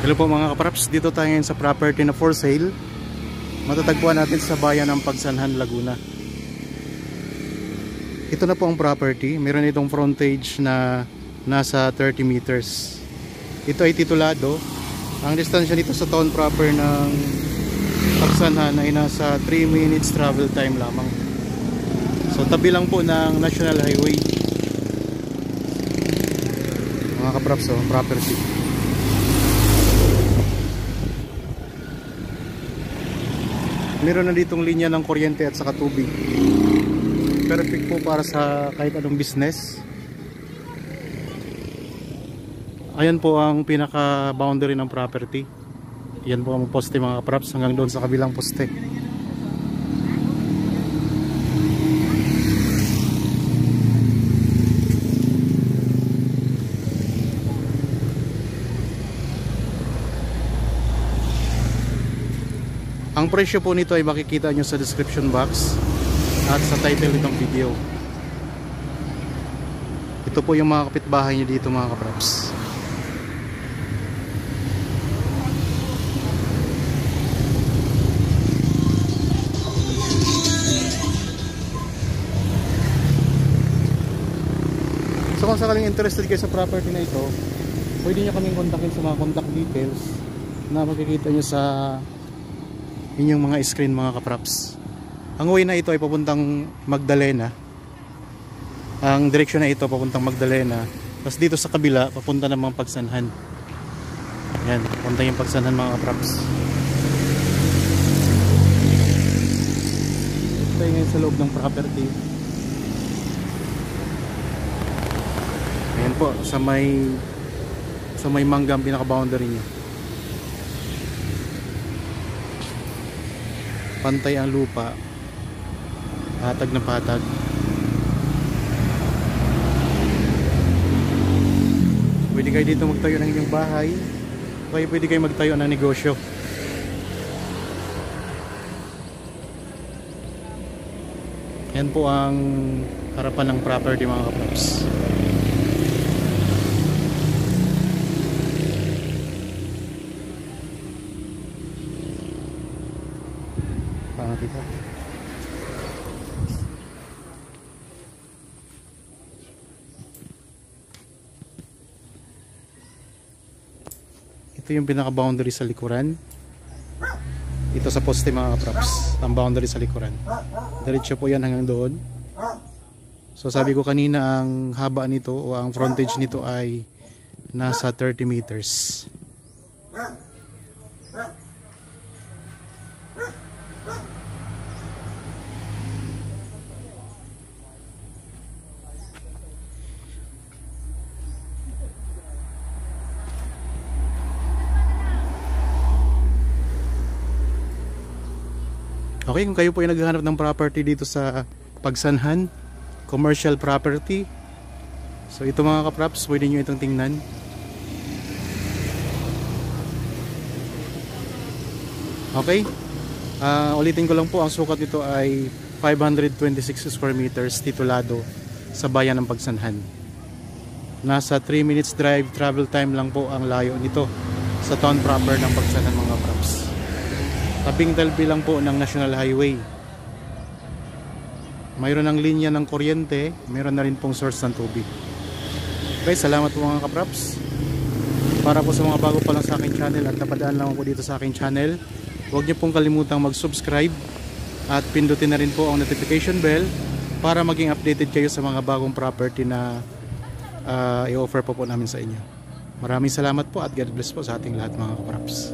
Hello po mga kapraps, dito tayo ngayon sa property na for sale. Matatagpuan natin sa bayan ng Pagsanhan, Laguna. Ito na po ang property. Meron itong frontage na nasa 30 meters. Ito ay titulado. Ang distansya nito sa town proper ng Pagsanhan ay nasa 3 minutes travel time lamang. So tabi lang po ng National Highway. Mga kapraps, property. Meron na ditong linya ng kuryente at saka tubig. Perfect po para sa kahit anong business. Ayan po ang pinaka boundary ng property. Yan po ang poste mga kapraps hanggang doon sa kabilang poste. Ang presyo po nito ay makikita nyo sa description box at sa title nitong video. Ito po yung mga kapitbahay nyo dito mga kapraps. So kung sakaling interested kayo sa property na ito, pwede nyo kaming kontakin sa mga contact details na makikita nyo sa inyong mga screen mga kapraps. Ang way na ito ay papuntang Magdalena. Ang direksyon na ito papuntang Magdalena. Tapos dito sa kabila papunta namang Pagsanhan. Yan, papunta yung Pagsanhan mga kapraps. Ito tayo ngayon sa loob ng property. Ayan po, sa may mangga ang pinaka-boundary niya. Pantay ang lupa, patag na patag. Pwede kayo dito magtayo ng inyong bahay, kaya pwede kayo magtayo ng negosyo. Yan po ang harapan ng property mga kapraps. Kita. Ito yung pinaka boundary sa likuran. Ito sa poste mga kapraps, ang boundary sa likuran. Diretso po yan hanggang doon. So sabi ko kanina ang haba nito o ang frontage nito ay nasa 30 meters. Okay, kung kayo po ay naghahanap ng property dito sa Pagsanhan, commercial property, so ito mga kapraps, pwede nyo itong tingnan. Okay, ulitin ko lang po, ang sukat nito ay 526 square meters, titulado sa bayan ng Pagsanhan. Nasa 3 minutes drive travel time lang po ang layo nito sa town proper ng Pagsanhan mga kapraps. Tabing talbi lang po ng National Highway. Mayroon ng linya ng kuryente, mayroon na rin pong source ng tubig. Okay, salamat po mga kapraps. Para po sa mga bago pa lang sa aking channel at napadaan lang po dito sa aking channel, huwag niyo pong kalimutang mag-subscribe at pindutin na rin po ang notification bell para maging updated kayo sa mga bagong property na i-offer po namin sa inyo. Maraming salamat po at God bless po sa ating lahat mga kapraps.